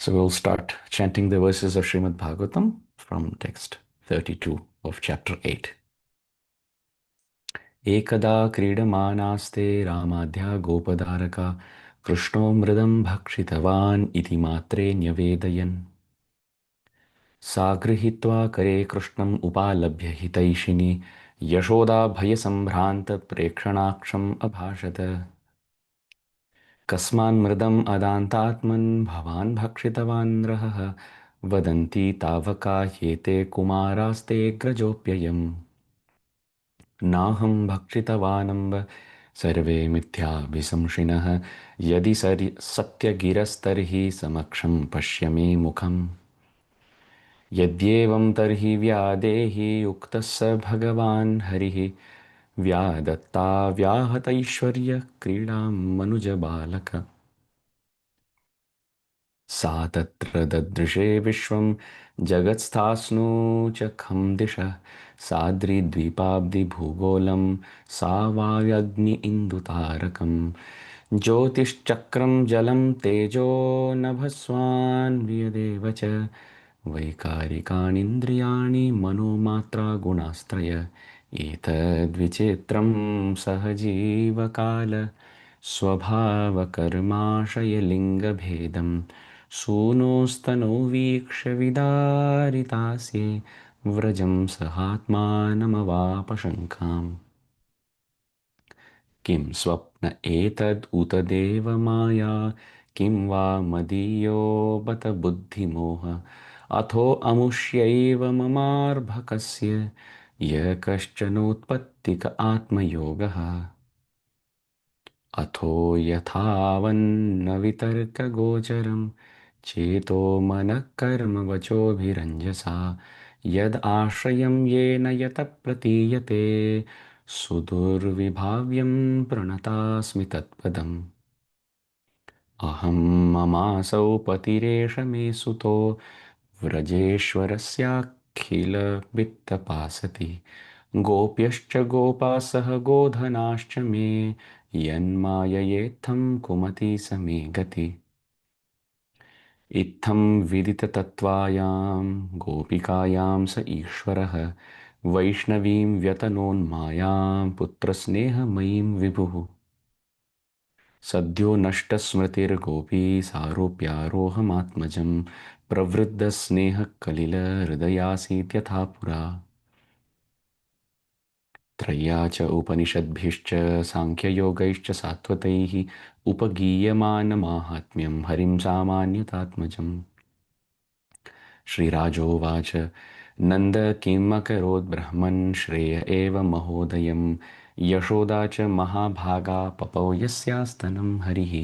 So we'll start chanting the verses of Srimad Bhagavatam from text 32 of chapter 8. Ekada kridamanaste ramadhya gopadaraka Kṛṣṇo mridam bhakshitavan iti matre nyavedayan Sagrihitva kare Kṛṣṇam upalabhya hitaishini Yashoda bhayasambranta prekṣanakṣam abhashata Kasman mridam adantatman bhavan bhakshitavan raha Vadanti tavaka yete kumaraste grajopyayam Naham bhakshitavanamba sarve mithya visamshinah Yadi satyagirastarhi samaksham pashyame mukham Yadyevam tarhi vyadehi uktassa bhagavan harihi Vyadatta vyahata ishwarya kridam manuja balaka सा तत्र ददृशे विश्वं जगत्स्थास्नु च खं दिशः साद्रिद्वीपाब्धिभूगोलं सा वायग्नि इन्दुतारकं ज्योतिश्चक्रं जलं तेजो नभस्वान् व्यदेव च वैकारिकाणीन्द्रियाणि मनोमात्रा गुणास्त्रय एतद्विचित्रं सहजीवकाल स्वभावकर्माशयलिङ्गभेदं सूनोस्तनो वीक्ष्य विदारितास्ये व्रजं सहात्मानमवापशङ्काम् किं स्वप्न एतद् उत देवमाया किं वा मदीयो बत बुद्धिमोह अथो अमुष्यैव ममार्भकस्य यः कश्चनोत्पत्तिक आत्मयोगः अथो यथावन्न वितर्कगोचरं चेतो मनः कर्म वचोभिरञ्जसा यद् आश्रयं येन यत प्रतीयते सुदुर्विभाव्यं प्रणतास्मि तत्पदम् अहं ममासौ पतिरेष मे सुतो व्रजेश्वरस्याखिलवित्तपासति गोप्यश्च गोपासः गोधनाश्च मे यन्माययेत्थं कुमति स मे गति इत्थं विदिततत्त्वायां गोपिकायां स ईश्वरः वैष्णवीं व्यतनोन्मायां पुत्रस्नेहमयीं विभुः सद्यो नष्टस्मृतिर्गोपी सारोप्यारोहमात्मजं प्रवृद्धस्नेहकलिलहृदयासीत् यथा पुरा त्रय्या च उपनिषद्भिश्च साङ्ख्ययोगैश्च सात्वतैः उपगीयमानमाहात्म्यं हरिं सामान्यतात्मजम् श्रीराजोवाच नन्द किम् अकरोत् ब्रह्मन् श्रेय एव महोदयं यशोदा च महाभागा पपौ यस्यास्तनं हरिः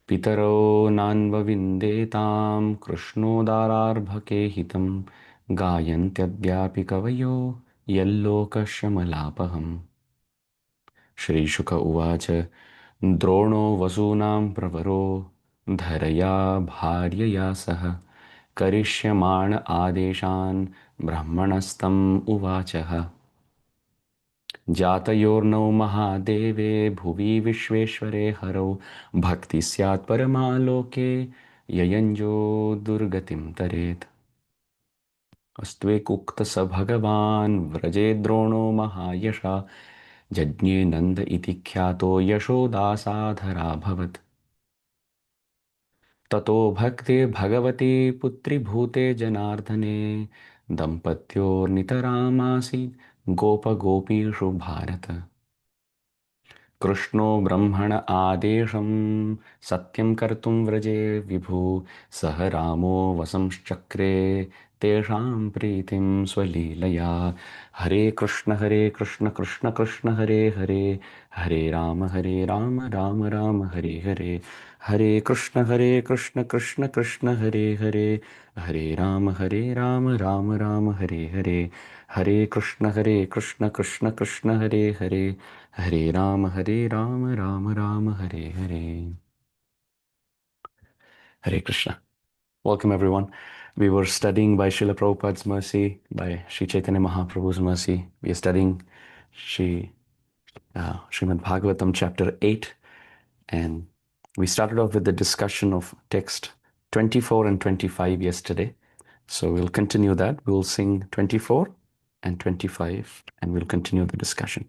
पितरो नान्वविन्देतां कृष्णोदारार्भके हितं गायन्त्यद्यापि कवयो यल्लोकशमलापहम् श्रीशुक उवाच द्रोणो वसूनां प्रवरो धरया भार्यया सह करिष्यमाण आदेशान् ब्रह्मणस्तम् उवाचः जातयोर्नौ महादेवे भुवि विश्वेश्वरे हरौ भक्ति स्यात् परमालोके ययञ्जो दुर्गतिं तरेत् अस्त्वेकुक्त स भगवान् व्रजे द्रोणो महायशा जज्ञे नन्द इति ख्यातो यशोदासाधराभवत् ततो भक्तिर्भगवती पुत्रीभूते जनार्दने दम्पत्योर्नितरामासीत् गोपगोपीषु भारत कृष्णो ब्रह्मण आदेशं सत्यं कर्तुं व्रजे विभु सह रामो वसंश्चक्रे तेषां प्रीतिं स्वलीलया हरे Krishna Krishna Krishna Hare Hare Hare Ram Ram Ram Hare Hare Hare Krishna Krishna Krishna Hare Hare Hare Ram Ram Ram Hare Hare Hare Krishna Krishna Krishna Hare Hare Hare Ram Ram Ram Hare Hare Hare Krishna. Welcome everyone. We were studying by Srila Prabhupada's mercy, by Sri Chaitanya Mahaprabhu's mercy. We are studying Srimad Bhagavatam chapter 8, and We started off with the discussion of text 24 and 25 yesterday. So we'll continue that. We'll sing 24 and 25 and we'll continue the discussion.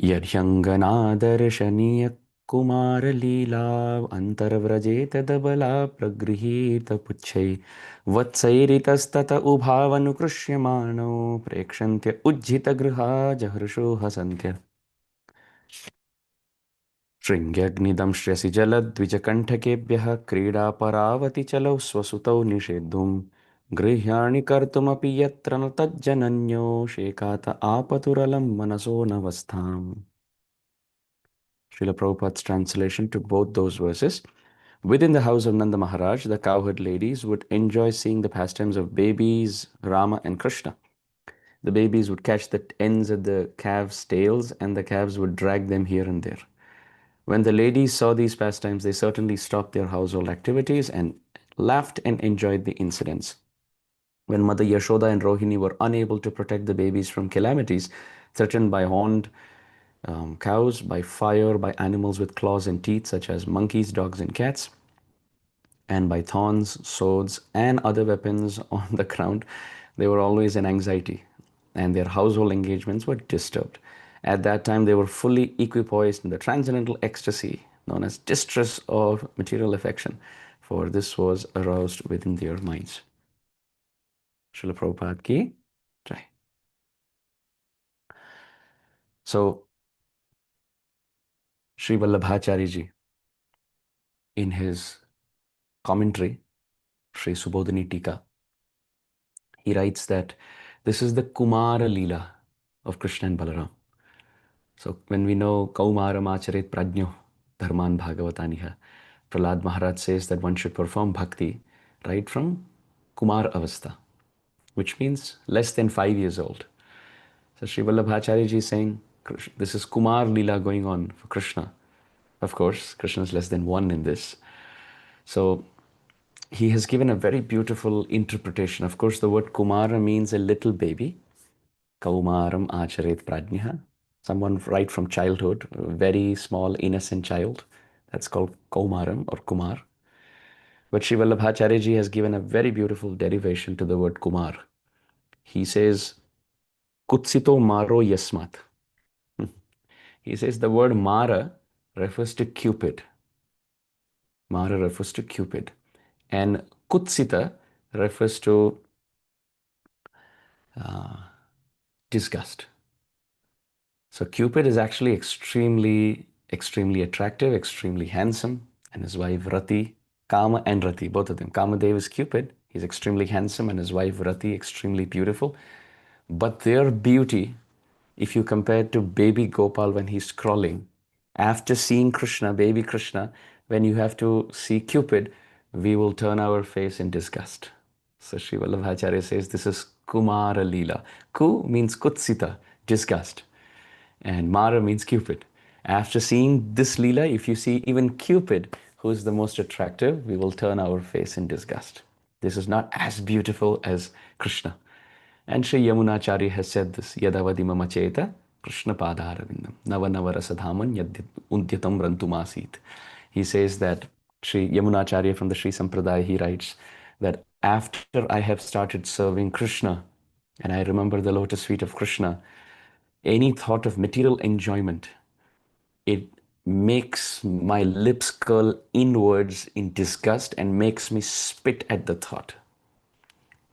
Yadhyanganadarshaniya Kumara Leela Antarvrajeta Dabala Pragrihita Puchai Vatsairitas Ubhavanu Krishyamano Prekshantya Ujjita Griha Jahrsho Hasantya शृङ्ग्यग्निदंश्यसि जलद्विजकण्ठकेभ्यः क्रीडापरावतिचलौ स्वसुतौ निषेद्धुं गृह्याणि कर्तुमपि यत्र न तज्जनन्यो शेकात आपतुरलं मनसो नवस्थाम्. Srila Prabhupada's translation to both those verses. Within the house of Nanda Maharaj, the cowherd ladies would enjoy seeing the pastimes of babies, Rama and Krishna. The babies would catch the ends of the calves' tails and the calves would drag them here and there. When the ladies saw these pastimes, they certainly stopped their household activities and laughed and enjoyed the incidents. When Mother Yashoda and Rohini were unable to protect the babies from calamities threatened by horned cows, by fire, by animals with claws and teeth such as monkeys, dogs and cats, and by thorns, swords and other weapons on the ground, they were always in anxiety and their household engagements were disturbed. At that time, they were fully equipoised in the transcendental ecstasy known as distress or material affection, for this was aroused within their minds. Srila Prabhupada ki jai. So, Sri Vallabhacharya ji, in his commentary, Sri Subodhini Tika, he writes that this is the Kumara Leela of Krishna and Balaram. So when we know Kaumaram Acharet Prajno Dharman Bhagavataniha, Prahlad Maharaj says that one should perform bhakti right from Kumar Avastha, which means less than 5 years old. So Sri Vallabhacharya ji is saying this is Kumar Leela going on for Krishna. Of course, Krishna is less than 1 in this. So he has given a very beautiful interpretation. Of course, the word Kumara means a little baby. Kaumaram Acharet Prajnaha. Someone right from childhood, a very small, innocent child. That's called Kaumaram or Kumar. But Sri Vallabhacharya ji has given a very beautiful derivation to the word Kumar. He says, Kutsito Maro Yasmat. He says the word Mara refers to Cupid. Mara refers to Cupid. And Kutsita refers to disgust. So Cupid is actually extremely attractive, extremely handsome, and his wife Rati, Kama and Rati, both of them. Kamadev is Cupid, he's extremely handsome, and his wife Rati, extremely beautiful. But their beauty, if you compare it to baby Gopal when he's crawling, after seeing Krishna, baby Krishna, when you have to see Cupid, we will turn our face in disgust. So Sri Vallabhacharya says this is Kumara Leela. Ku means Kutsita, disgust. And Mara means Cupid. After seeing this Leela, if you see even Cupid, who is the most attractive, we will turn our face in disgust. This is not as beautiful as Krishna. And Sri Yamunacharya has said this, Yadavadi mama cheta Krishna Padaravindam Nava Nava Rasadhaman Undyatam Rantumasit. He says that Sri Yamunacharya from the Sri Sampradaya, he writes that after I have started serving Krishna and I remember the lotus feet of Krishna, any thought of material enjoyment, it makes my lips curl inwards in disgust and makes me spit at the thought.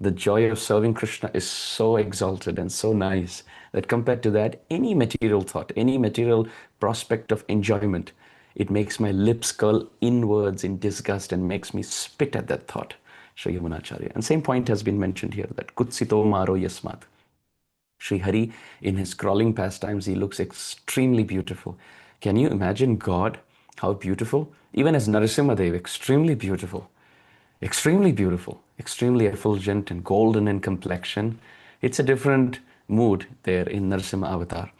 The joy of serving Krishna is so exalted and so nice that compared to that, any material thought, any material prospect of enjoyment, it makes my lips curl inwards in disgust and makes me spit at that thought. Sri Yamunacharya. And same point has been mentioned here, that Kutsito Maro Yasmat. Sri Hari, in his crawling pastimes, he looks extremely beautiful. Can you imagine God? How beautiful? Even as Narasimhadev, extremely beautiful. Extremely beautiful, extremely effulgent and golden in complexion. It's a different mood there in Narasimha avatar.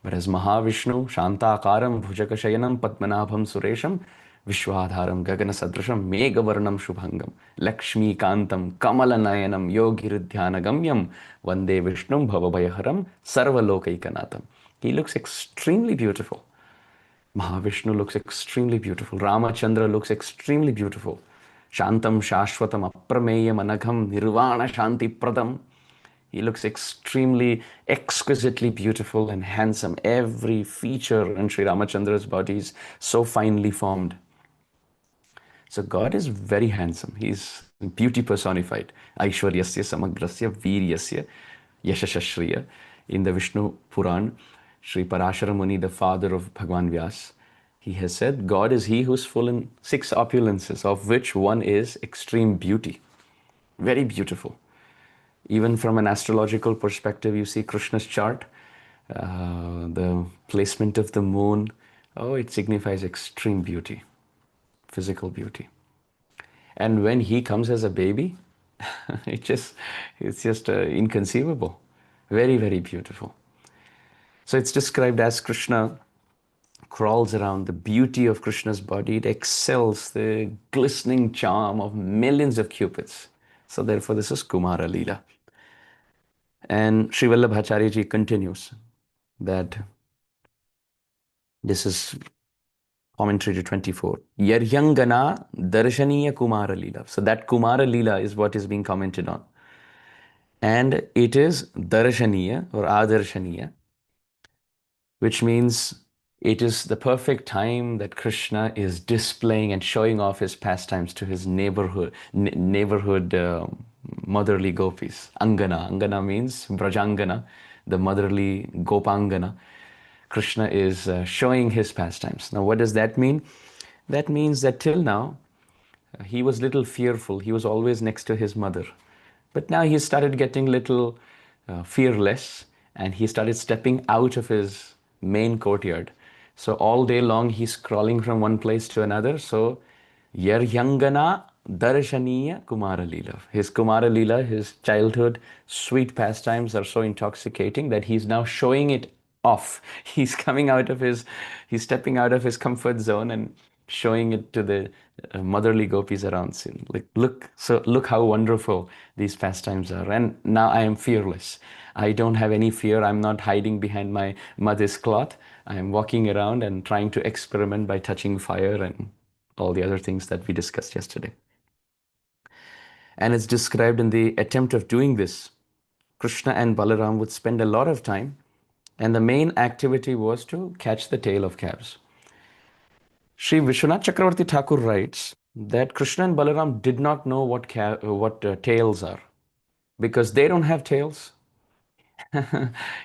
But as Mahavishnu, Shantakaram, Bhujakashayanam, Padmanabham Suresham, Vishwadharam, Gagana Sadrasham, Meghavarnam Shubhangam, Lakshmi Kantam, Kamalanayanam, Yogiridhyanagamyam, Vande Vishnum, Bhavabhayaharam, Sarvalokaikanatam. He looks extremely beautiful. Mahavishnu looks extremely beautiful. Ramachandra looks extremely beautiful. Shantam Shashwatam Aprameyam Anagham Nirvana Shanti Pradam. He looks extremely, exquisitely beautiful and handsome. Every feature in Sri Ramachandra's body is so finely formed. So God is very handsome. He's beauty personified. Aishwaryasya samagrasya viryasya yashashashriya. In the Vishnu Puran, Sri Parashara Muni, the father of Bhagwan Vyas, he has said, God is he who's full in 6 opulences, of which one is extreme beauty. Very beautiful. Even from an astrological perspective, you see Krishna's chart, the placement of the moon, oh, it signifies extreme beauty, physical beauty. And when he comes as a baby, it's just inconceivable. Very, very beautiful. So it's described as Krishna crawls around, the beauty of Krishna's body, it excels the glistening charm of millions of cupids. So therefore, this is Kumara Leela. And Sri Vallabhacharya ji continues that this is commentary to 24. Yaryangana Darshaniya Kumara Leela. So that Kumara Leela is what is being commented on. And it is Darshaniya or Adarshaniya, which means it is the perfect time that Krishna is displaying and showing off his pastimes to his neighborhood motherly gopis. Angana. Angana means Brajangana, the motherly Gopangana. Krishna is showing his pastimes. Now, what does that mean? That means that till now, he was little fearful. He was always next to his mother. But now he started getting little fearless, and he started stepping out of his main courtyard. So all day long he's crawling from one place to another. So Yaryangana Darshaniya Kumara Leela. His Kumara Leela, his childhood sweet pastimes are so intoxicating that he's now showing it off. He's stepping out of his comfort zone and showing it to the motherly gopis around him. Like, look how wonderful these pastimes are. And now I am fearless. I don't have any fear. I'm not hiding behind my mother's cloth. I am walking around and trying to experiment by touching fire and all the other things that we discussed yesterday. And it's described in the attempt of doing this, Krishna and Balaram would spend a lot of time, and the main activity was to catch the tail of calves. Sri Vishwanath Chakravarti Thakur writes that Krishna and Balaram did not know what tails are, because they don't have tails.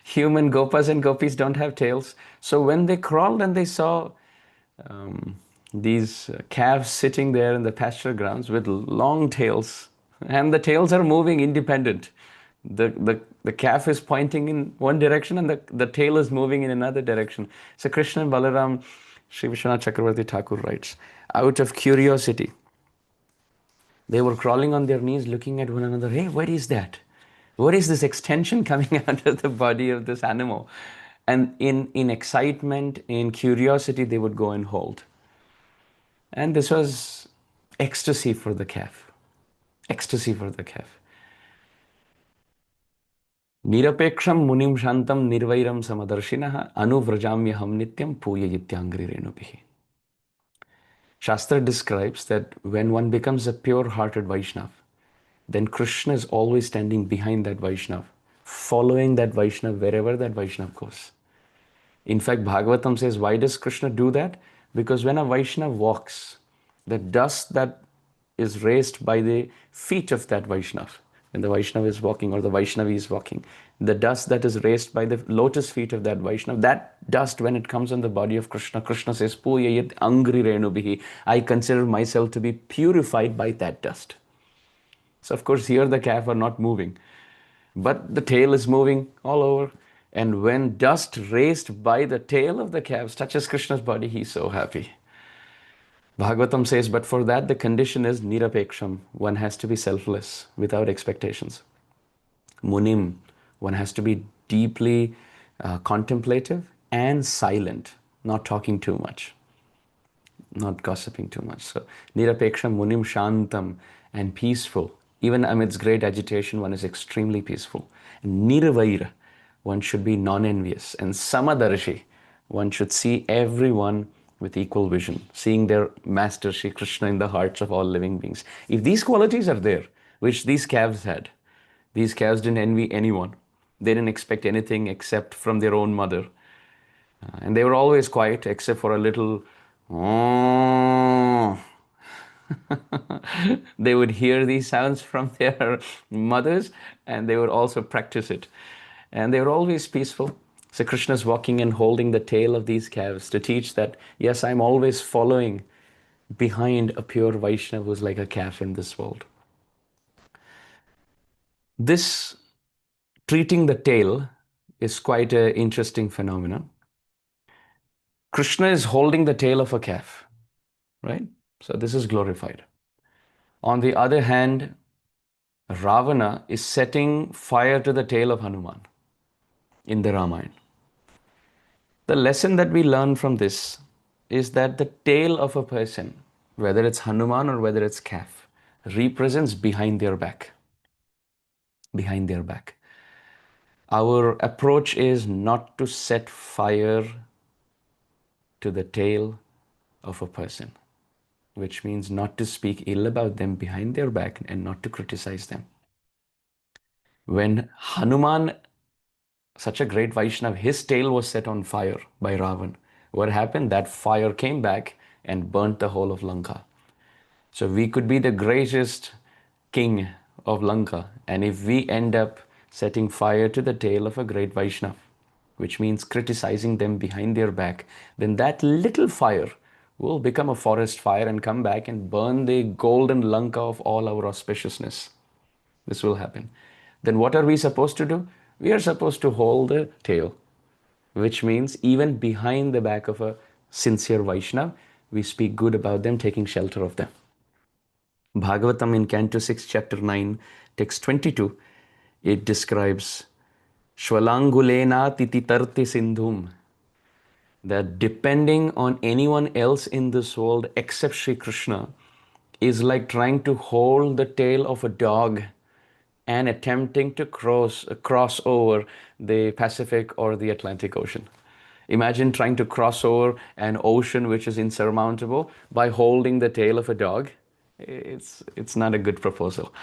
Human gopas and gopis don't have tails. So when they crawled and they saw these calves sitting there in the pasture grounds with long tails, and the tails are moving independent. The calf is pointing in one direction and the tail is moving in another direction. So Krishna and Balaram, Sri Vishwanath Chakravarti Thakur writes, out of curiosity, they were crawling on their knees looking at one another. Hey, what is that? What is this extension coming out of the body of this animal? And in excitement, in curiosity, they would go and hold. And this was ecstasy for the calf. Ecstasy for the calf. Nirapeksham munim shantam nirvairam samadarshinaha anuvrajamyaham nityam puya yityangri renubihi. Shastra describes that when one becomes a pure-hearted Vaishnav, then Krishna is always standing behind that Vaishnav, following that Vaishnav wherever that Vaishnav goes. In fact, Bhagavatam says, why does Krishna do that? Because when a Vaishnav walks, the dust that is raised by the feet of that Vaishnav, when the Vaishnav is walking or the Vaishnavi is walking, the dust that is raised by the lotus feet of that Vaishnav, that dust, when it comes on the body of Krishna, Krishna says, Puyayat angri renubihi. I consider myself to be purified by that dust. So of course here the calf are not moving, but the tail is moving all over. And when dust raised by the tail of the calves touches Krishna's body, he's so happy. Bhagavatam says, but for that the condition is nirapeksham. One has to be selfless, without expectations. Munim, one has to be deeply contemplative and silent, not talking too much, not gossiping too much. So nirapeksham, munim shantam, and peaceful. Even amidst great agitation, one is extremely peaceful. Nirvaira, one should be non-envious. And samadarshi, one should see everyone with equal vision, seeing their master Sri Krishna in the hearts of all living beings. If these qualities are there, which these calves had, these calves didn't envy anyone. They didn't expect anything except from their own mother. And they were always quiet except for a little "oh." They would hear these sounds from their mothers and they would also practice it. And they were always peaceful. So Krishna's walking and holding the tail of these calves to teach that, yes, I'm always following behind a pure Vaishnava who's like a calf in this world. This treating the tail is quite an interesting phenomenon. Krishna is holding the tail of a calf, right? So this is glorified. On the other hand, Ravana is setting fire to the tail of Hanuman in the Ramayana. The lesson that we learn from this is that the tail of a person, whether it's Hanuman or whether it's calf, represents behind their back. Behind their back. Our approach is not to set fire to the tail of a person, which means not to speak ill about them behind their back and not to criticize them. When Hanuman, such a great Vaishnav, his tail was set on fire by Ravan, what happened? That fire came back and burnt the whole of Lanka. So we could be the greatest king of Lanka, and if we end up setting fire to the tail of a great Vaishnav, which means criticizing them behind their back, then that little fire will become a forest fire and come back and burn the golden Lanka of all our auspiciousness. This will happen. Then what are we supposed to do? We are supposed to hold the tail, which means even behind the back of a sincere Vaishnav, we speak good about them, taking shelter of them. Bhagavatam in Canto 6, Chapter 9, text 22, it describes Shvalangulena tititarti sindhum, that depending on anyone else in this world except Sri Krishna is like trying to hold the tail of a dog and attempting to cross over the Pacific or the Atlantic Ocean. Imagine trying to cross over an ocean which is insurmountable by holding the tail of a dog. It's not a good proposal.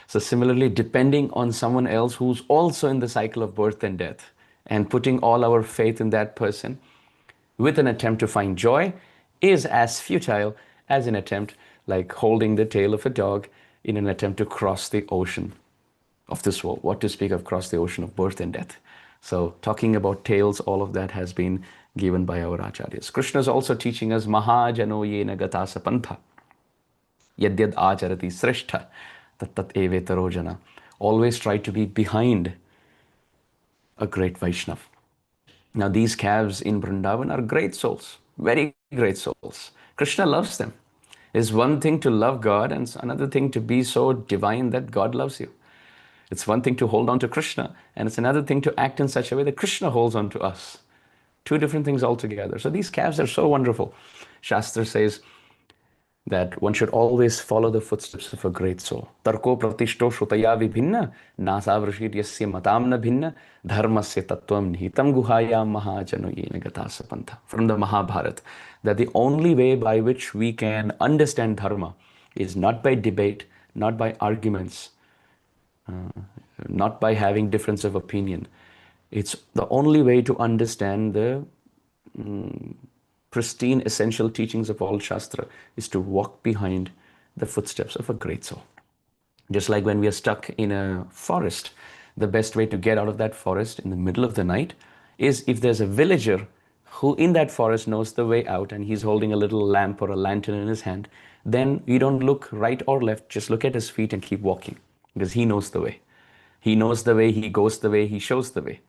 So similarly, depending on someone else who's also in the cycle of birth and death and putting all our faith in that person with an attempt to find joy is as futile as an attempt like holding the tail of a dog in an attempt to cross the ocean of this world. What to speak of cross the ocean of birth and death. So talking about tails, all of that has been given by our acharyas. Krishna is also teaching us Mahajano yena gatasa pantha yadyad acharati sreshtha tat evetarojana. Always try to be behind a great Vaishnav. Now these calves in Vrindavan are great souls, very great souls. Krishna loves them. It's one thing to love God and it's another thing to be so divine that God loves you. It's one thing to hold on to Krishna and it's another thing to act in such a way that Krishna holds on to us. Two different things altogether. So these calves are so wonderful. Shastra says that one should always follow the footsteps of a great soul. Tarko pratishto shrutaya vibhinna nasavrashiryasya matamna bhinna dharmasya tattvam nihitam guhayam mahajano yena gatasa pantha. From the Mahabharata, that the only way by which we can understand dharma is not by debate, not by arguments, not by having difference of opinion. It's the only way to understand the pristine essential teachings of all Shastra is to walk behind the footsteps of a great soul. Just like when we are stuck in a forest, the best way to get out of that forest in the middle of the night is if there's a villager who in that forest knows the way out and he's holding a little lamp or a lantern in his hand, then you don't look right or left, just look at his feet and keep walking because he knows the way. He knows the way, he goes the way, he shows the way.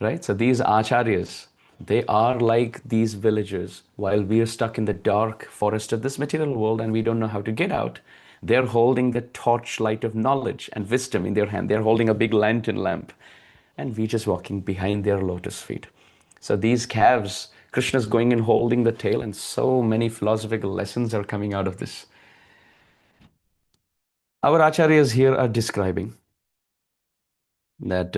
Right? So these acharyas, they are like these villagers. While we are stuck in the dark forest of this material world and we don't know how to get out, they're holding the torchlight of knowledge and wisdom in their hand. They're holding a big lantern lamp. And we just walking behind their lotus feet. So these calves, Krishna's going and holding the tail, and so many philosophical lessons are coming out of this. Our acharyas here are describing that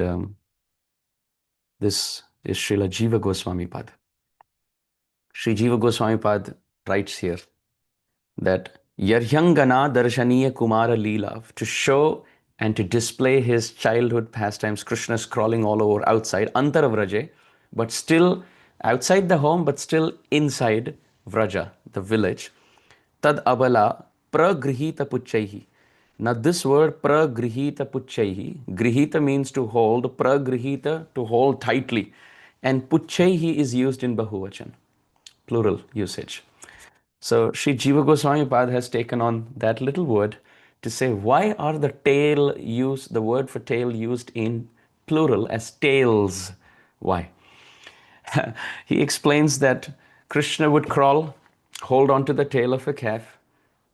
this is Srila Jiva Goswami Pad. Sri Jiva Goswami Pad writes here that Yarhyangana Darshaniya Kumara Leela, to show and to display his childhood pastimes, Krishna is crawling all over outside, Antara Vraje, but still outside the home, but still inside Vraja, the village. Tad abala pragrihita puchaihi. Now this word pragrihita puchaihi, grihita means to hold, pragrihita to hold tightly, and puchaihi is used in Bahuvachan, plural usage. So Sri Jiva Goswami Pad has taken on that little word to say, why are the tail used, the word for tail used in plural as tails? Why? He explains that Krishna would crawl, hold on to the tail of a calf,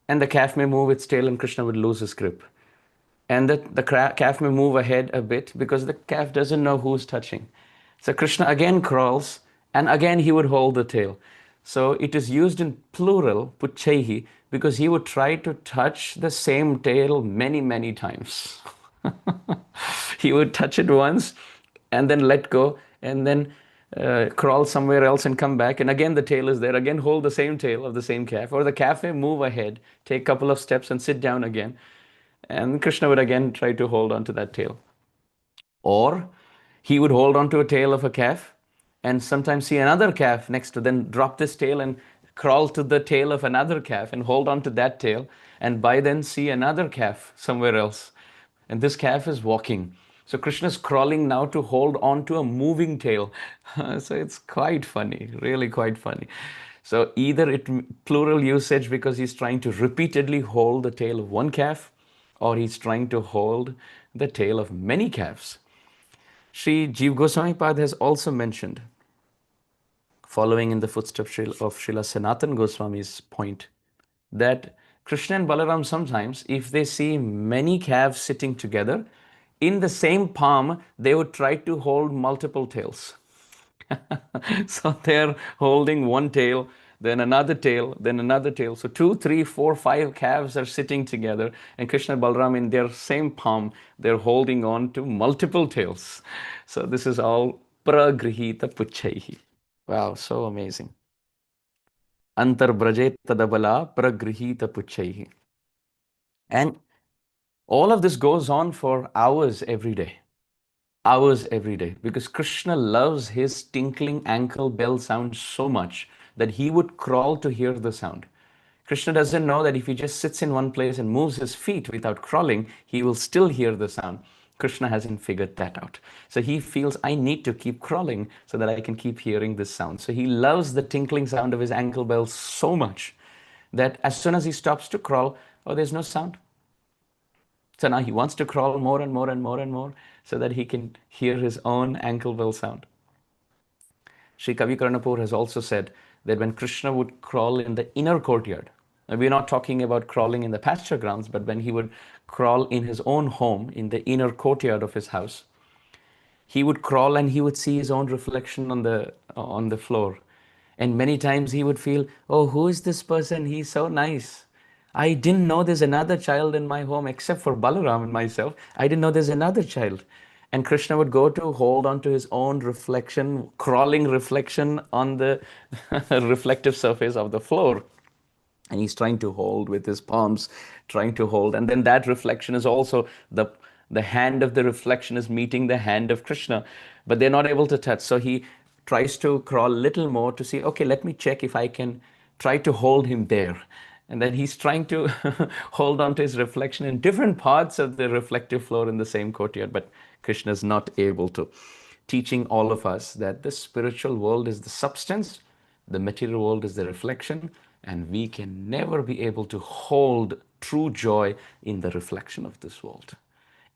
and the calf may move its tail and Krishna would lose his grip. And that the calf may move ahead a bit because the calf doesn't know who's touching. So Krishna again crawls and again he would hold the tail. So it is used in plural, puchaihi, because he would try to touch the same tail many, many times. He would touch it once and then let go and then crawl somewhere else and come back. And again, the tail is there. Again, hold the same tail of the same calf. Or the calf may move ahead, take a couple of steps and sit down again. And Krishna would again try to hold on to that tail. Or he would hold on to a tail of a calf and sometimes see another calf next to, then drop this tail and crawl to the tail of another calf and hold on to that tail, and by then see another calf somewhere else. And this calf is walking. So Krishna is crawling now to hold on to a moving tail. So it's quite funny, really quite funny. So either it plural usage because he's trying to repeatedly hold the tail of one calf, or he's trying to hold the tail of many calves. Sri Jiva Goswami Pad has also mentioned, following in the footsteps of Srila Sanatan Goswami's point, that Krishna and Balaram sometimes, if they see many calves sitting together, in the same palm, they would try to hold multiple tails. So they're holding one tail, then another tail, then another tail. So 2, 3, 4, 5 calves are sitting together, and Krishna and Balaram in their same palm, they're holding on to multiple tails. So this is all pragrihita puchaihi. Wow, so amazing. Antar braje tadabala pragrihita puchaihi. And all of this goes on for hours every day. Hours every day, because Krishna loves his tinkling ankle bell sound so much that he would crawl to hear the sound. Krishna doesn't know that if he just sits in one place and moves his feet without crawling, he will still hear the sound. Krishna hasn't figured that out. So he feels, I need to keep crawling so that I can keep hearing this sound. So he loves the tinkling sound of his ankle bell so much that as soon as he stops to crawl, oh, there's no sound. So now he wants to crawl more and more and more and more so that he can hear his own ankle bell sound. Sri Kavi Karnapur has also said that when Krishna would crawl in the inner courtyard, and we're not talking about crawling in the pasture grounds, but when he would crawl in his own home, in the inner courtyard of his house, he would crawl and he would see his own reflection on the floor. And many times he would feel, oh, who is this person? He's so nice. I didn't know there's another child in my home except for Balaram and myself. I didn't know there's another child. And Krishna would go to hold on to his own reflection, crawling reflection on the reflective surface of the floor. And he's trying to hold with his palms, trying to hold. And then that reflection is also the hand of the reflection is meeting the hand of Krishna, but they're not able to touch. So he tries to crawl a little more to see, okay, let me check if I can try to hold him there. And then he's trying to hold on to his reflection in different parts of the reflective floor in the same courtyard, but Krishna is not able to. Teaching all of us that the spiritual world is the substance, the material world is the reflection, and we can never be able to hold true joy in the reflection of this world.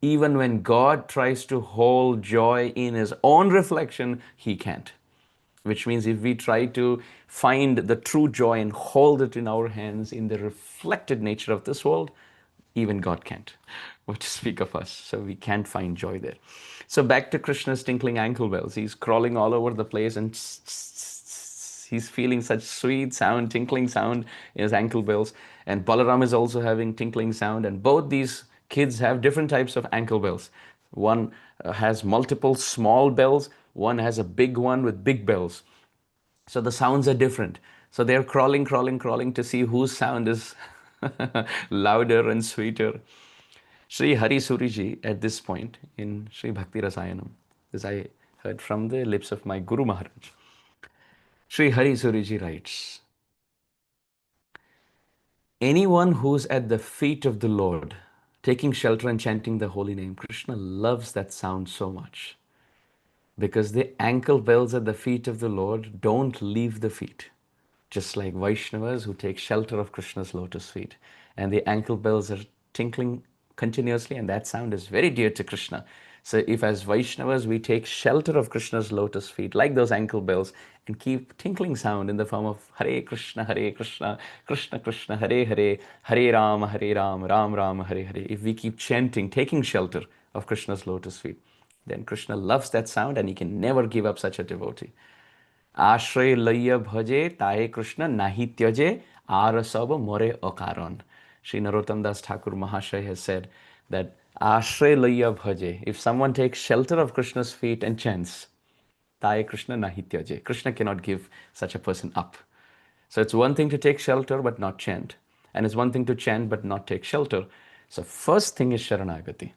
Even when God tries to hold joy in his own reflection, he can't. Which means if we try to find the true joy and hold it in our hands in the reflected nature of this world, even God can't. What to speak of us? So we can't find joy there. So back to Krishna's tinkling ankle bells. He's crawling all over the place and he's feeling such sweet sound, tinkling sound in his ankle bells. And Balaram is also having tinkling sound. And both these kids have different types of ankle bells. One has multiple small bells. One has a big one with big bells. So the sounds are different. So they're crawling, crawling, crawling to see whose sound is louder and sweeter. Sri Hari Suriji at this point in Sri Bhakti Rasayanam, as I heard from the lips of my Guru Maharaj, Sri Hari Suriji writes, anyone who's at the feet of the Lord, taking shelter and chanting the holy name, Krishna loves that sound so much because the ankle bells at the feet of the Lord don't leave the feet. Just like Vaishnavas who take shelter of Krishna's lotus feet. And the ankle bells are tinkling continuously, and that sound is very dear to Krishna. So, if as Vaishnavas we take shelter of Krishna's lotus feet, like those ankle bells, and keep tinkling sound in the form of Hare Krishna, Krishna Krishna, Hare Hare, Hare Ram, Ram Ram, Hare Hare. If we keep chanting, taking shelter of Krishna's lotus feet, then Krishna loves that sound and he can never give up such a devotee. आश्रय लय भजे ताए Krishna nahi tyaje arasab more okaran. Sri Narottam Das Thakur Mahashay has said that Ashray Laya Bhaje, if someone takes shelter of Krishna's feet and chants, Taye Krishna nahi tyaje. Krishna cannot give such a person up. So it's one thing to take shelter but not chant. And it's one thing to chant but not take shelter. So first thing is Sharanagati.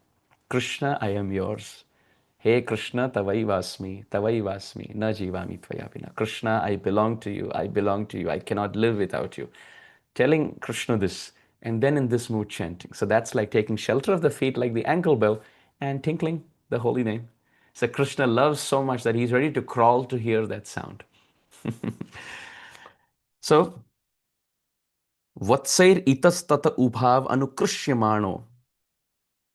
Krishna, I am yours. Hey Krishna, tavai vasmi, na jivami tvaya vina. Krishna, I belong to you, I belong to you, I cannot live without you. Telling Krishna this, and then in this mood chanting. So that's like taking shelter of the feet like the ankle bell and tinkling the holy name. So Krishna loves so much that he's ready to crawl to hear that sound. So, Vatsair itastata ubhav anukrishyamano.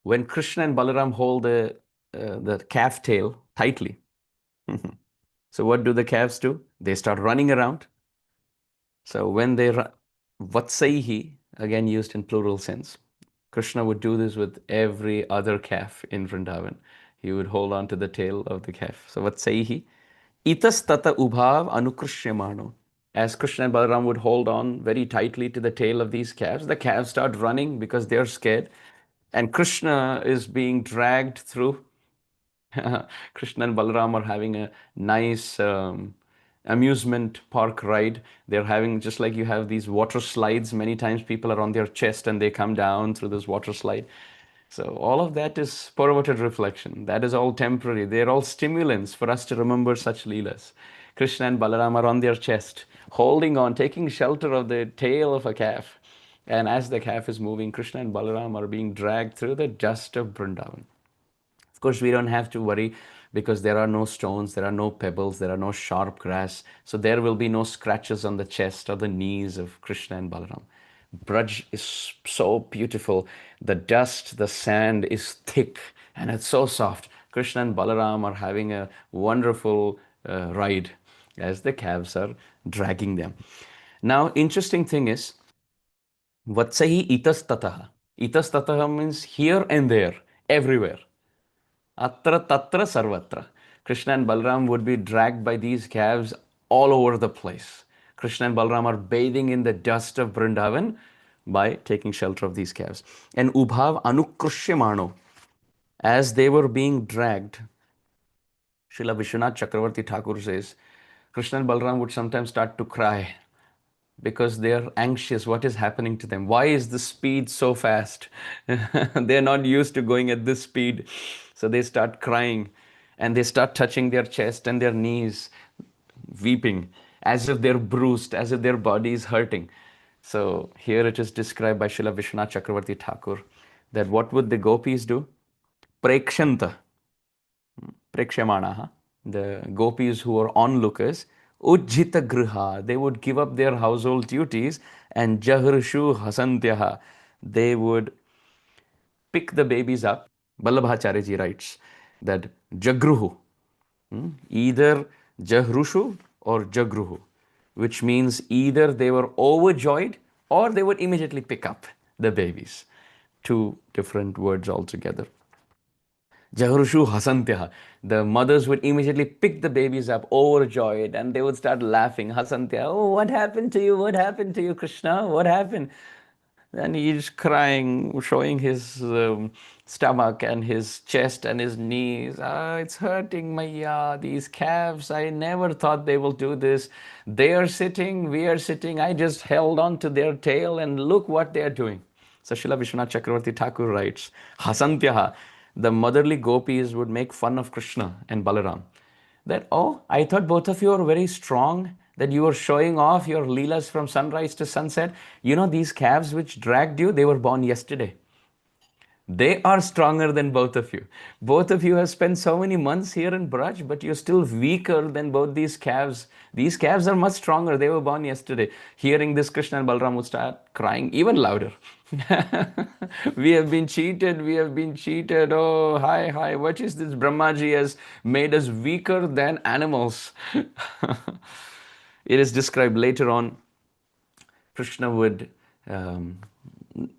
When Krishna and Balaram hold the calf tail tightly, so what do the calves do? They start running around. So when they run, Vatsaihi, again used in plural sense, Krishna would do this with every other calf in Vrindavan. He would hold on to the tail of the calf. So Vatsaihi, itas tata ubhav anukrishyamano. As Krishna and Balaram would hold on very tightly to the tail of these calves, the calves start running because they're scared. And Krishna is being dragged through. Krishna and Balaram are having a nice amusement park ride. They're having, just like you have these water slides, many times people are on their chest and they come down through this water slide. So all of that is perverted reflection. That is all temporary. They're all stimulants for us to remember such leelas. Krishna and Balaram are on their chest, holding on, taking shelter of the tail of a calf. And as the calf is moving, Krishna and Balaram are being dragged through the dust of Vrindavan. Of course, we don't have to worry because there are no stones, there are no pebbles, there are no sharp grass. So there will be no scratches on the chest or the knees of Krishna and Balaram. Braj is so beautiful. The dust, the sand is thick and it's so soft. Krishna and Balaram are having a wonderful ride as the calves are dragging them. Now, interesting thing is, Vatsahi itastataha. Itastataha means here and there, everywhere. Atra tatra sarvatra. Krishna and Balram would be dragged by these calves all over the place. Krishna and Balram are bathing in the dust of Vrindavan by taking shelter of these calves. And Ubhav Anukrishyamano, as they were being dragged, Srila Vishwanath Chakravarti Thakur says, Krishna and Balram would sometimes start to cry because they are anxious. What is happening to them? Why is the speed so fast? They're not used to going at this speed. So they start crying and they start touching their chest and their knees, weeping as if they're bruised, as if their body is hurting. So here it is described by Srila Vishwanath Chakravarti Thakur that what would the gopis do? Prekshanta, Prekshamanaha, the gopis who are onlookers, Ujjita Griha, they would give up their household duties, and Jahrshu Hasantyaha, they would pick the babies up. Vallabhacharya ji writes that Jagruhu, either Jahrushu or Jagruhu, which means either they were overjoyed or they would immediately pick up the babies. Two different words altogether. Jahrushu Hasantyaha. The mothers would immediately pick the babies up, overjoyed, and they would start laughing. Hasantya, oh, what happened to you? What happened to you, Krishna? What happened? And he's crying, showing his stomach and his chest and his knees. Ah, it's hurting, Maya. These calves, I never thought they will do this. They are sitting, we are sitting. I just held on to their tail and look what they are doing. So Srila Vishwanath Chakravarti Thakur writes, Hasantyaha, the motherly gopis would make fun of Krishna and Balaram. That, oh, I thought both of you are very strong, that you were showing off your leelas from sunrise to sunset. You know, these calves which dragged you, they were born yesterday. They are stronger than both of you. Both of you have spent so many months here in Braj, but you're still weaker than both these calves. These calves are much stronger. They were born yesterday. Hearing this, Krishna and Balram would start crying even louder. We have been cheated. We have been cheated. Oh, hi, hi. What is this? Brahmaji has made us weaker than animals. It is described later on. Krishna would, um,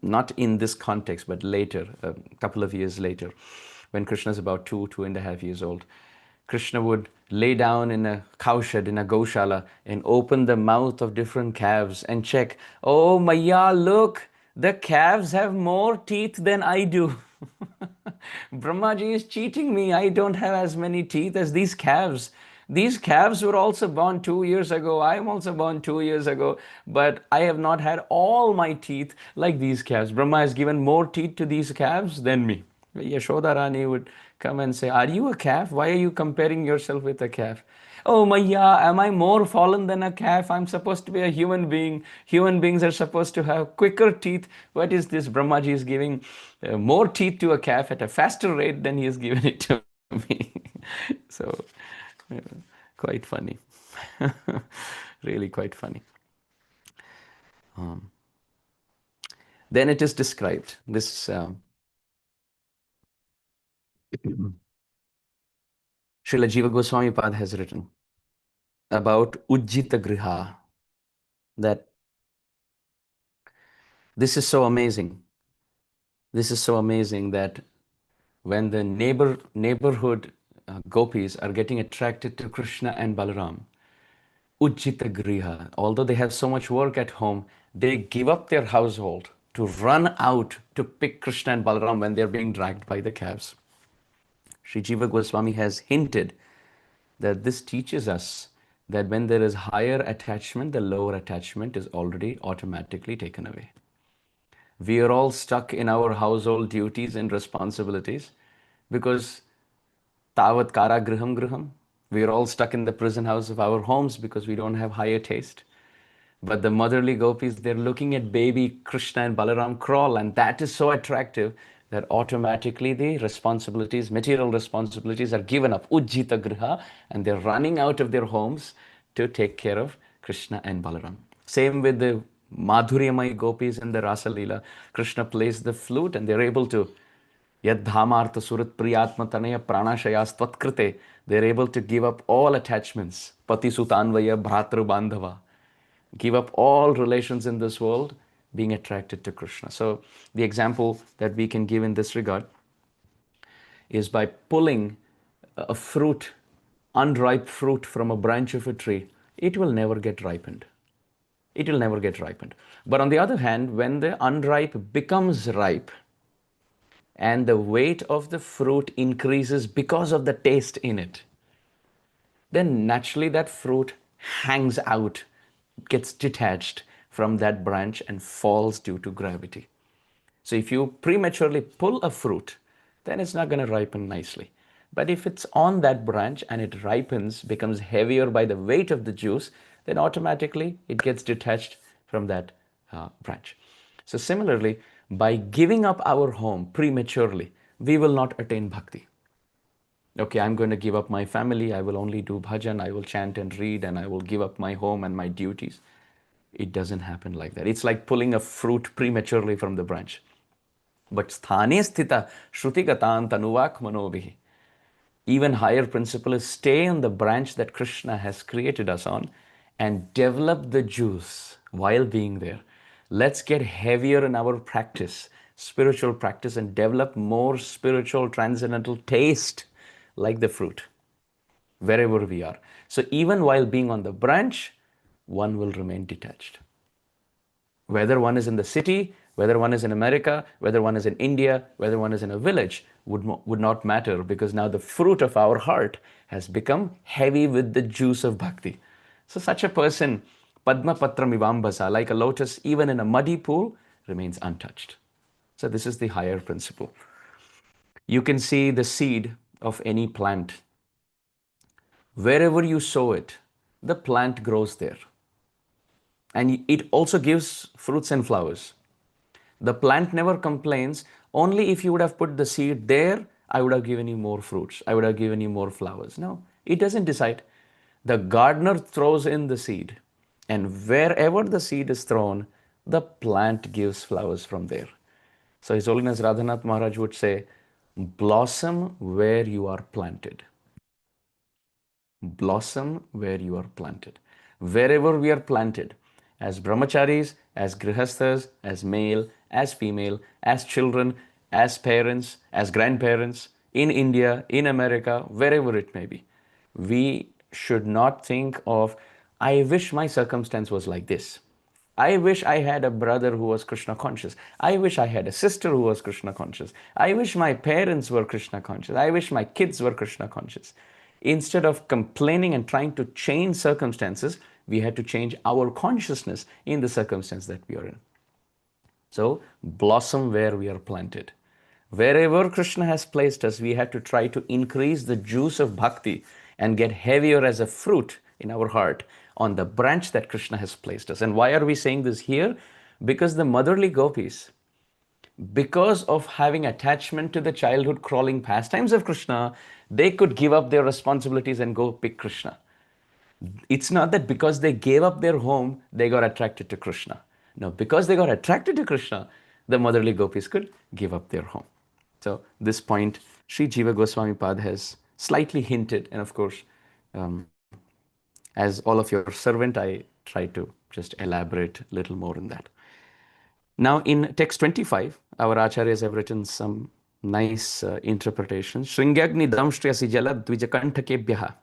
not in this context, but later, a couple of years later, when Krishna is about 2.5 years old, Krishna would lay down in a cowshed, in a goshala, and open the mouth of different calves and check, oh, Maya, look, the calves have more teeth than I do. Brahmaji is cheating me. I don't have as many teeth as these calves. These calves were also born 2 years ago. I am also born 2 years ago, but I have not had all my teeth like these calves. Brahma has given more teeth to these calves than me. Yashoda Rani would come and say, are you a calf? Why are you comparing yourself with a calf? Oh, Maya, am I more fallen than a calf? I'm supposed to be a human being. Human beings are supposed to have quicker teeth. What is this? Brahmaji is giving more teeth to a calf at a faster rate than he has given it to me. So, uh, quite funny. Really quite funny. Then it is described, this Srila Jiva Goswami Pad has written about Ujjita Griha, that this is so amazing. This is so amazing that when the neighborhood gopis are getting attracted to Krishna and Balaram, Ujjita Griha, although they have so much work at home, they give up their household to run out to pick Krishna and Balaram when they're being dragged by the calves. Sri Jiva Goswami has hinted that this teaches us that when there is higher attachment, the lower attachment is already automatically taken away. We are all stuck in our household duties and responsibilities because tavat kara griham griham. We are all stuck in the prison house of our homes because we don't have higher taste. But the motherly gopis, they're looking at baby Krishna and Balaram crawl, and that is so attractive that automatically the responsibilities, material responsibilities, are given up, ujjita griha, and they're running out of their homes to take care of Krishna and Balaram. Same with the Madhuryamai gopis in the Rasa Leela. Krishna plays the flute, and they're able to Yadhamartha Surat Priyatma Tanaya Pranashayas Tvatkrite. They're able to give up all attachments. Pati Sutanvaya Bhratru Bandhava. Give up all relations in this world, being attracted to Krishna. So the example that we can give in this regard is by pulling a fruit, unripe fruit from a branch of a tree, it will never get ripened. It will never get ripened. But on the other hand, when the unripe becomes ripe and the weight of the fruit increases because of the taste in it, then naturally that fruit hangs out, gets detached from that branch and falls due to gravity. So if you prematurely pull a fruit, then it's not going to ripen nicely. But if it's on that branch and it ripens, becomes heavier by the weight of the juice, then automatically it gets detached from that branch. So similarly, by giving up our home prematurely, we will not attain bhakti. Okay, I'm going to give up my family, I will only do bhajan, I will chant and read, and I will give up my home and my duties. It doesn't happen like that. It's like pulling a fruit prematurely from the branch. But sthane sthita shrutigatan tanuvak manobhi. Even higher principle is stay on the branch that Krishna has created us on and develop the juice while being there. Let's get heavier in our practice, spiritual practice, and develop more spiritual transcendental taste like the fruit wherever we are. So even while being on the branch, one will remain detached. Whether one is in the city, Whether one is in America, whether one is in India, whether one is in a village would not matter, because now the fruit of our heart has become heavy with the juice of bhakti. So such a person, Padma Patram Ivambasa, like a lotus, even in a muddy pool, remains untouched. So this is the higher principle. You can see the seed of any plant. Wherever you sow it, the plant grows there. And it also gives fruits and flowers. The plant never complains. Only if you would have put the seed there, I would have given you more fruits. I would have given you more flowers. No, it doesn't decide. The gardener throws in the seed. And wherever the seed is thrown, the plant gives flowers from there. So His Holiness Radhanath Maharaj would say, blossom where you are planted. Blossom where you are planted. Wherever we are planted, as brahmacharis, as grihasthas, as male, as female, as children, as parents, as grandparents, in India, in America, wherever it may be, we should not think of, I wish my circumstance was like this. I wish I had a brother who was Krishna conscious. I wish I had a sister who was Krishna conscious. I wish my parents were Krishna conscious. I wish my kids were Krishna conscious. Instead of complaining and trying to change circumstances, we had to change our consciousness in the circumstance that we are in. So, blossom where we are planted. Wherever Krishna has placed us, we have to try to increase the juice of bhakti and get heavier as a fruit in our heart on the branch that Krishna has placed us. And why are we saying this here? Because the motherly gopis, because of having attachment to the childhood crawling pastimes of Krishna, they could give up their responsibilities and go pick Krishna. It's not that because they gave up their home, they got attracted to Krishna. No, because they got attracted to Krishna, the motherly gopis could give up their home. So this point, Sri Jiva Goswami Pad has slightly hinted, and of course, as all of your servant, I try to just elaborate a little more in that. Now, in text 25, our acharyas have written some nice interpretations. Shringagni damshtriyasi jala dvijakanthakebyah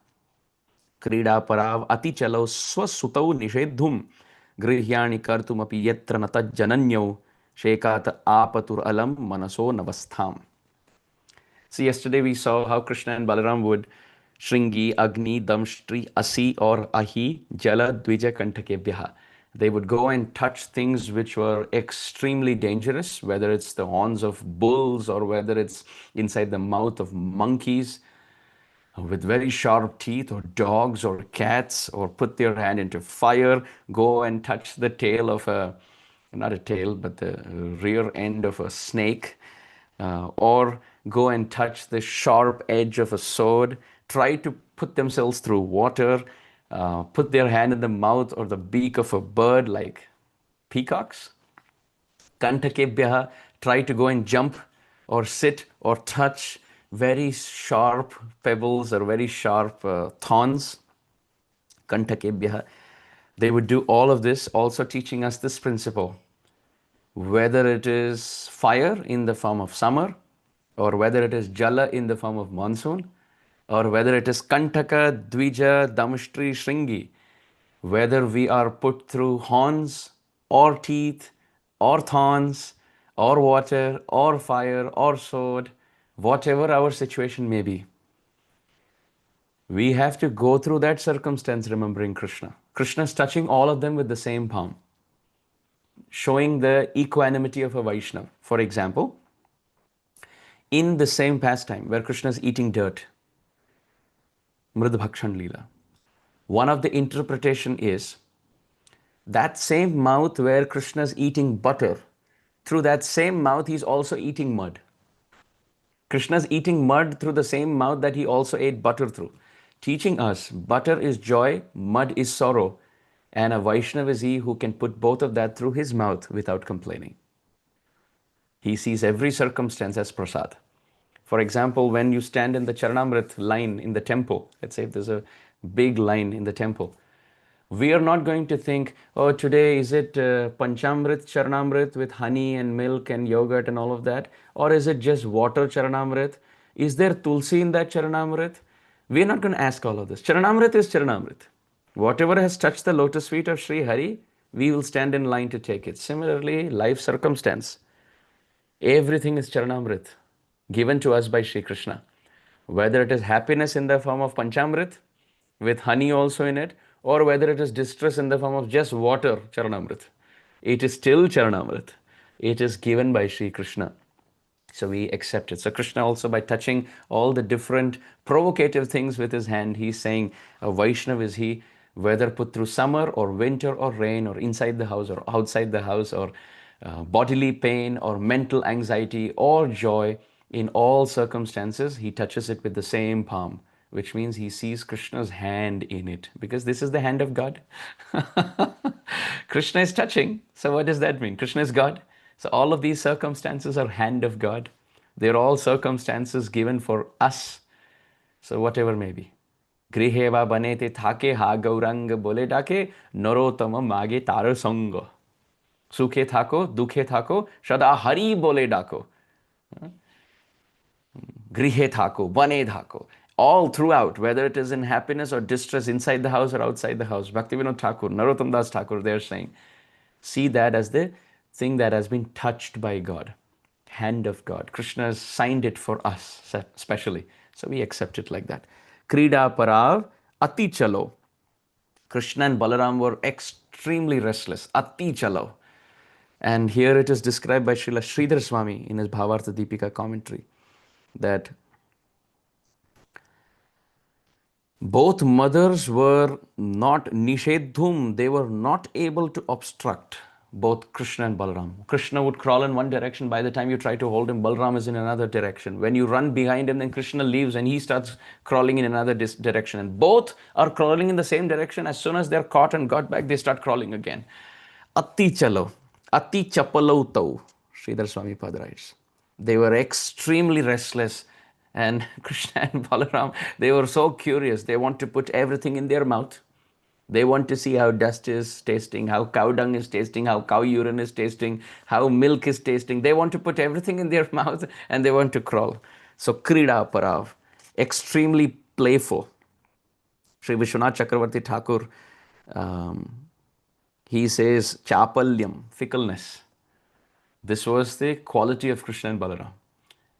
क्रीडा पराव अति चलो स्वसुतौ निषेद्धुम गृह्याणि कर्तुमपि यत्र न तज्जनन्यौ शेकात आपतुर alam manaso navastham. So yesterday we saw how Krishna and Balaram would Shringi, Agni, Damshtri, Asi or Ahi, Jala, Dvija, Kanthakebhyaha. They would go and touch things which were extremely dangerous, whether it's the horns of bulls or whether it's inside the mouth of monkeys with very sharp teeth, or dogs or cats, or put their hand into fire, go and touch the tail of not a tail, but the rear end of a snake, or go and touch the sharp edge of a sword, try to put themselves through water, put their hand in the mouth or the beak of a bird like peacocks. Kanthakebhyaha, try to go and jump or sit or touch very sharp pebbles or very sharp thorns. Kanthakebhyaha. They would do all of this, also teaching us this principle. Whether it is fire in the form of summer, or whether it is jala in the form of monsoon, or whether it is Kantaka, Dvija, Damshtri, Shringi, whether we are put through horns or teeth or thorns or water or fire or sword, whatever our situation may be, we have to go through that circumstance remembering Krishna. Krishna is touching all of them with the same palm, showing the equanimity of a Vaishnava. For example, in the same pastime where Krishna is eating dirt, Mridbhakshan Leela, one of the interpretation is that same mouth where Krishna is eating butter, through that same mouth he's also eating mud. Krishna is eating mud through the same mouth that he also ate butter through, teaching us butter is joy, mud is sorrow, and a Vaishnava is he who can put both of that through his mouth without complaining. He sees every circumstance as prasad. For example, when you stand in the Charanamrit line in the temple, let's say if there's a big line in the temple, we are not going to think, oh, today is it Panchamrit Charanamrit with honey and milk and yogurt and all of that? Or is it just water Charanamrit? Is there Tulsi in that Charanamrit? We are not going to ask all of this. Charanamrit is Charanamrit. Whatever has touched the lotus feet of Sri Hari, we will stand in line to take it. Similarly, life circumstance. Everything is Charanamrit, given to us by Sri Krishna. Whether it is happiness in the form of Panchamrit, with honey also in it, or whether it is distress in the form of just water, Charanamrit. It is still Charanamrit. It is given by Sri Krishna. So we accept it. So Krishna also, by touching all the different provocative things with his hand, he's saying a Vaishnav is he, whether put through summer or winter or rain or inside the house or outside the house or bodily pain or mental anxiety or joy, in all circumstances, he touches it with the same palm, which means he sees Krishna's hand in it, because this is the hand of God. Krishna is touching. So what does that mean? Krishna is God. So all of these circumstances are hand of God. They're all circumstances given for us. So whatever may be. Grihe va banete thake ha gaurang bole dake narotama mage taro sanga. Sukhe thako, dukhe thako, shada hari bole dako. Grihe thako, bane thako. All throughout, whether it is in happiness or distress, inside the house or outside the house. Bhaktivinoda Thakur, Narottam Das Thakur, they're saying, see that as the thing that has been touched by God, hand of God. Krishna has signed it for us, specially. So we accept it like that. Krida Parav Ati Chalo. Krishna and Balaram were extremely restless. Ati Chalo. And here it is described by Srila Sridhar Swami in his Bhavartha Deepika commentary, that both mothers were not nishedhum, they were not able to obstruct both Krishna and Balaram. Krishna would crawl in one direction. By the time you try to hold him, Balaram is in another direction. When you run behind him, then Krishna leaves and he starts crawling in another direction. And both are crawling in the same direction. As soon as they're caught and got back, they start crawling again. Ati chalo, ati chapalo tau, Sridhar Swami Pad writes. They were extremely restless. And Krishna and Balaram, they were so curious. They want to put everything in their mouth. They want to see how dust is tasting, how cow dung is tasting, how cow urine is tasting, how milk is tasting. They want to put everything in their mouth and they want to crawl. So Krida Parav, extremely playful. Sri Vishwanath Chakravarti Thakur, he says chapalyam, fickleness. This was the quality of Krishna and Balaram.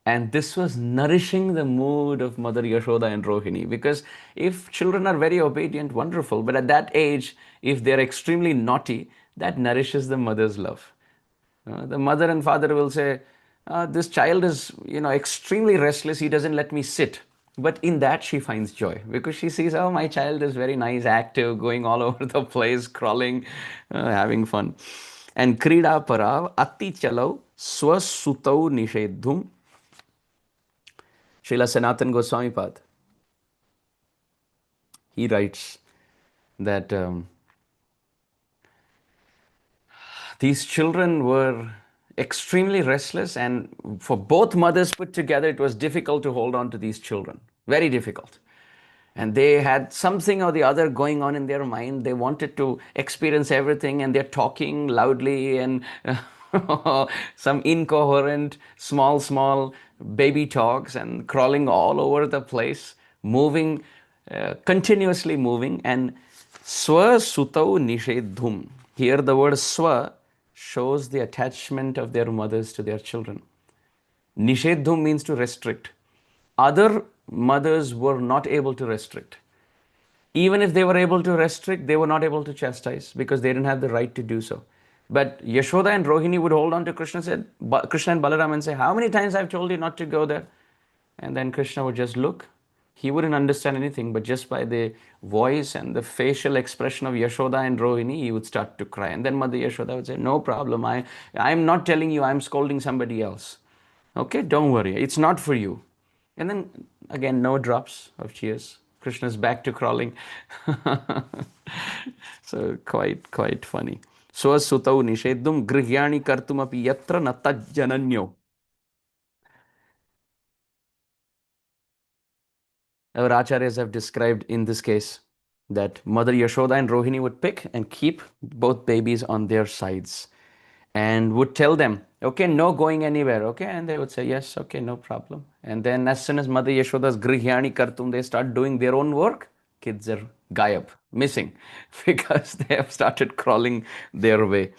And this was nourishing the mood of Mother Yashoda and Rohini. Because if children are very obedient, wonderful. But at that age, if they're extremely naughty, that nourishes the mother's love. The mother and father will say, this child is, extremely restless. He doesn't let me sit. But in that she finds joy, because she sees, oh, my child is very nice, active, going all over the place, crawling, having fun. And Krida Parav Ati Chalau Swasutau Nishedhum. Srila Sanatan Goswami Pad, he writes that these children were extremely restless, and for both mothers put together, it was difficult to hold on to these children. Very difficult. And they had something or the other going on in their mind. They wanted to experience everything, and they're talking loudly and some incoherent, small baby talks and crawling all over the place, moving, continuously moving. And swa sutau nishedhum. Here the word swa shows the attachment of their mothers to their children. Nishedhum means to restrict. Other mothers were not able to restrict. Even if they were able to restrict, they were not able to chastise, because they didn't have the right to do so. But Yashoda and Rohini would hold on to Krishna and Balaram and say, how many times I've told you not to go there? And then Krishna would just look. He wouldn't understand anything, but just by the voice and the facial expression of Yashoda and Rohini, he would start to cry. And then Mother Yashoda would say, no problem, I'm not telling you, I'm scolding somebody else. Okay, don't worry, it's not for you. And then again, no drops of tears. Krishna's back to crawling. So quite funny. Swasutau nishedum grihyani kartumapi yatra natajjananyo. Our acharyas have described in this case that Mother Yashoda and Rohini would pick and keep both babies on their sides and would tell them, okay, no going anywhere, okay? And they would say, yes, okay, no problem. And then as soon as Mother Yashoda's grihyani kartum, they start doing their own work, kids are Gayab, missing, because they have started crawling their way.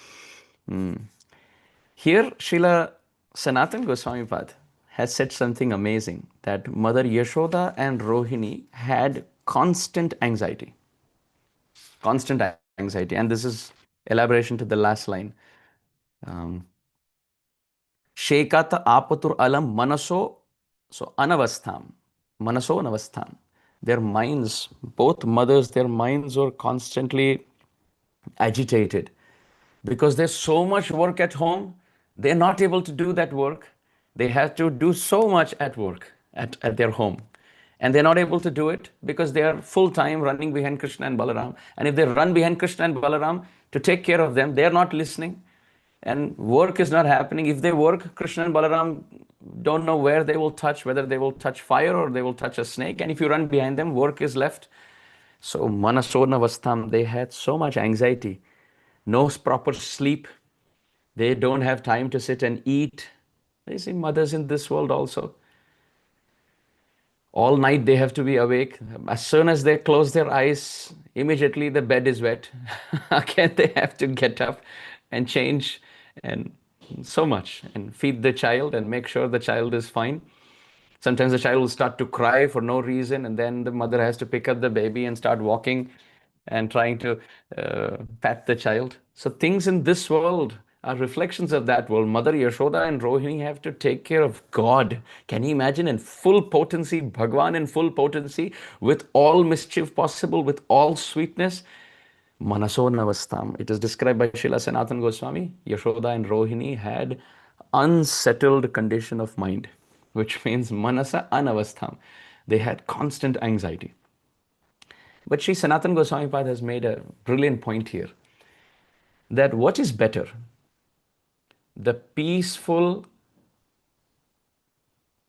Here, Srila Sanatana Goswami Pad has said something amazing, that Mother Yashoda and Rohini had constant anxiety. Constant anxiety. And this is elaboration to the last line. Shekata apatur alam manaso, so anavastham, manaso anavastham. Their minds, both mothers, their minds were constantly agitated because there's so much work at home. They're not able to do that work. They have to do so much at work at their home. And they're not able to do it because they are full time running behind Krishna and Balaram. And if they run behind Krishna and Balaram to take care of them, they're not listening. And work is not happening. If they work, Krishna and Balaram don't know where they will touch, whether they will touch fire or they will touch a snake. And if you run behind them, work is left. So Manasona Vastam, they had so much anxiety, no proper sleep. They don't have time to sit and eat. They see mothers in this world also. All night they have to be awake. As soon as they close their eyes, immediately the bed is wet. Again, they have to get up and change and so much and feed the child and make sure the child is fine. Sometimes the child will start to cry for no reason, and then the mother has to pick up the baby and start walking and trying to pat the child. So things in this world are reflections of that world. Mother Yashoda and Rohini have to take care of God. Can you imagine, in full potency, Bhagwan in full potency, with all mischief possible, with all sweetness? Manaso Navastam. It is described by Srila Sanatana Goswami. Yashoda and Rohini had unsettled condition of mind, which means Manasa Anavastham. They had constant anxiety. But Sri Sanatana Goswami Pad has made a brilliant point here, that what is better? The peaceful,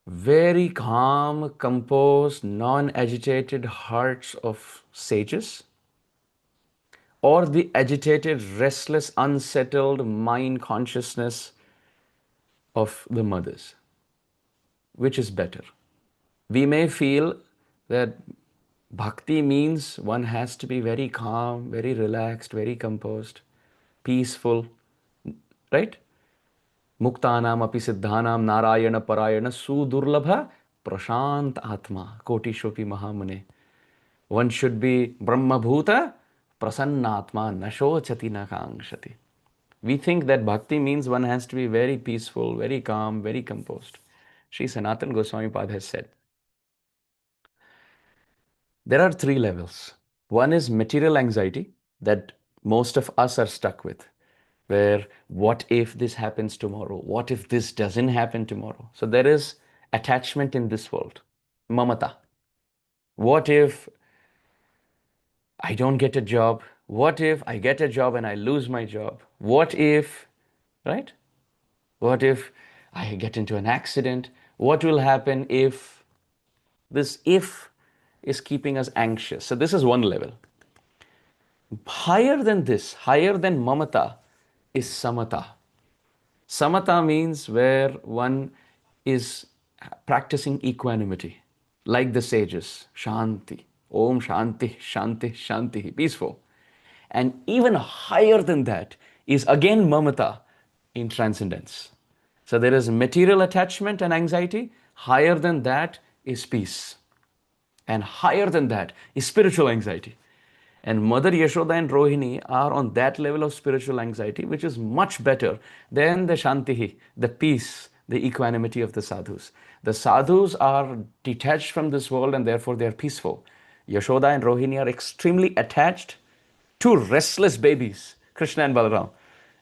very calm, composed, non-agitated hearts of sages, or the agitated, restless, unsettled mind consciousness of the mothers? Which is better? We may feel that bhakti means one has to be very calm, very relaxed, very composed, peaceful, right? Muktanam api siddhanam narayana parayana sudurlabha prashant atma koti shopi mahamane. One should be brahmabhuta prasannatma nashochati nakangshati. We think that bhakti means one has to be very peaceful, very calm, very composed. Sri Sanatana Goswami Pad has said, there are three levels. One is material anxiety that most of us are stuck with, where what if this happens tomorrow? What if this doesn't happen tomorrow? So there is attachment in this world, mamata. What if I don't get a job? What if I get a job and I lose my job? What if, right? What if I get into an accident? What will happen if? This if is keeping us anxious. So this is one level. Higher than this, higher than mamata, is samata. Samata means where one is practicing equanimity, like the sages, shanti, om shanti, shanti, shanti, peaceful. And even higher than that is again mamata, in transcendence. So there is material attachment and anxiety. Higher than that is peace. And higher than that is spiritual anxiety. And Mother Yashoda and Rohini are on that level of spiritual anxiety, which is much better than the shantihi, the peace, the equanimity of the sadhus. The sadhus are detached from this world and therefore they are peaceful. Yashoda and Rohini are extremely attached to restless babies, Krishna and Balaram.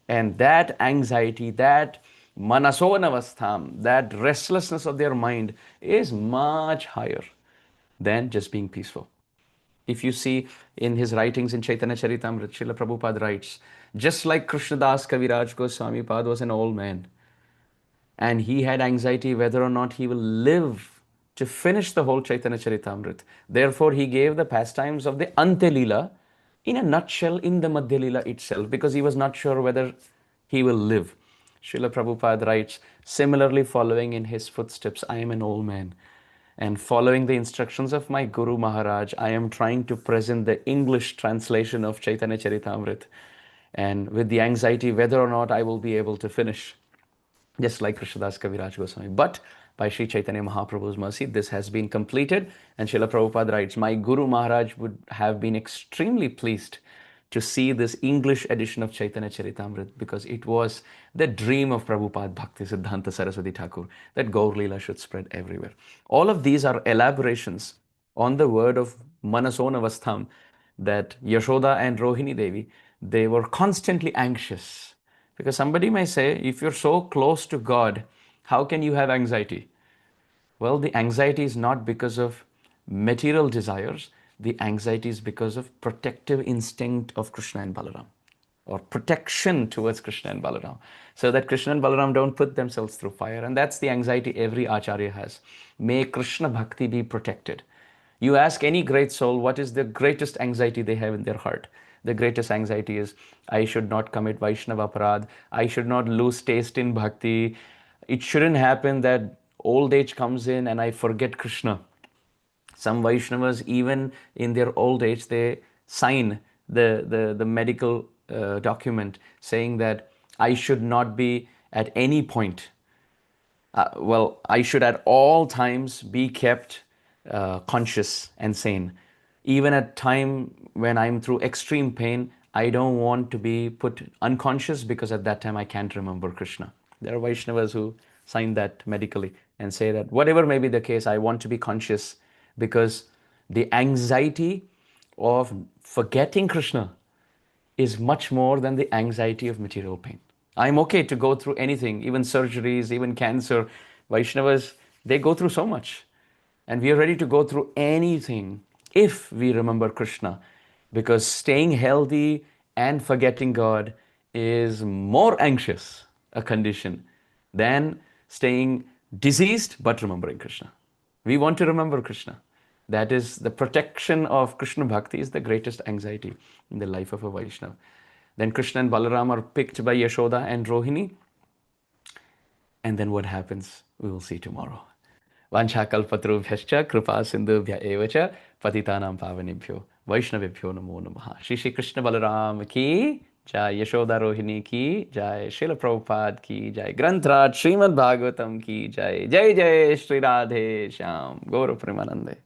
And that anxiety, that manasonavastham, that restlessness of their mind is much higher than just being peaceful. If you see in his writings in Chaitanya Charitamrita, Srila Prabhupada writes, just like Kṛṣṇa Das Kaviraj Goswami Pad was an old man, and he had anxiety whether or not he will live to finish the whole Chaitanya Charitamrita. Therefore, he gave the pastimes of the Ante Leela in a nutshell in the Madhya Leela itself, because he was not sure whether he will live. Srila Prabhupada writes, similarly following in his footsteps, I am an old man. And following the instructions of my Guru Maharaj, I am trying to present the English translation of Chaitanya Charitamrita, and with the anxiety whether or not I will be able to finish, just like Krishnadas Kaviraj Goswami. But by Sri Chaitanya Mahaprabhu's mercy, this has been completed. And Srila Prabhupada writes, my Guru Maharaj would have been extremely pleased to see this English edition of Chaitanya Charitamrita, because it was the dream of Prabhupada Bhakti Siddhanta Saraswati Thakur that Gaur Leela should spread everywhere. All of these are elaborations on the word of Manasona Vastham, that Yashoda and Rohini Devi, they were constantly anxious. Because somebody may say, if you're so close to God, how can you have anxiety? Well, the anxiety is not because of material desires. The anxiety is because of protective instinct of Krishna and Balaram, or protection towards Krishna and Balaram, so that Krishna and Balaram don't put themselves through fire. And that's the anxiety every Acharya has. May Krishna Bhakti be protected. You ask any great soul, what is the greatest anxiety they have in their heart? The greatest anxiety is, I should not commit Vaishnava Aparad, I should not lose taste in Bhakti, it shouldn't happen that old age comes in and I forget Krishna. Some Vaishnavas, even in their old age, they sign the medical document saying that I should not be at any point, I should at all times be kept conscious and sane. Even at time when I'm through extreme pain, I don't want to be put unconscious, because at that time I can't remember Krishna. There are Vaishnavas who sign that medically and say that whatever may be the case, I want to be conscious, because the anxiety of forgetting Krishna is much more than the anxiety of material pain. I'm okay to go through anything, even surgeries, even cancer. Vaishnavas, they go through so much. And we are ready to go through anything if we remember Krishna. Because staying healthy and forgetting God is more anxious a condition than staying diseased but remembering Krishna. We want to remember Krishna. That is the protection of Krishna Bhakti, is the greatest anxiety in the life of a Vaishnava. Then Krishna and Balaram are picked by Yashoda and Rohini. And then what happens, we will see tomorrow. Vanchakalpatrubhyascha kripa sindhubhya evacha patitanam pavanibhyo Vaishnavibhyo namo namaha. Shri Shri Krishna Balaram ki jai, Yashoda Rohini ki jai, Srila Prabhupada ki jai, Granth Raj Srimad Bhagavatam ki jai, Jai Jai Shri Radhe Shyam Gaura Premanande.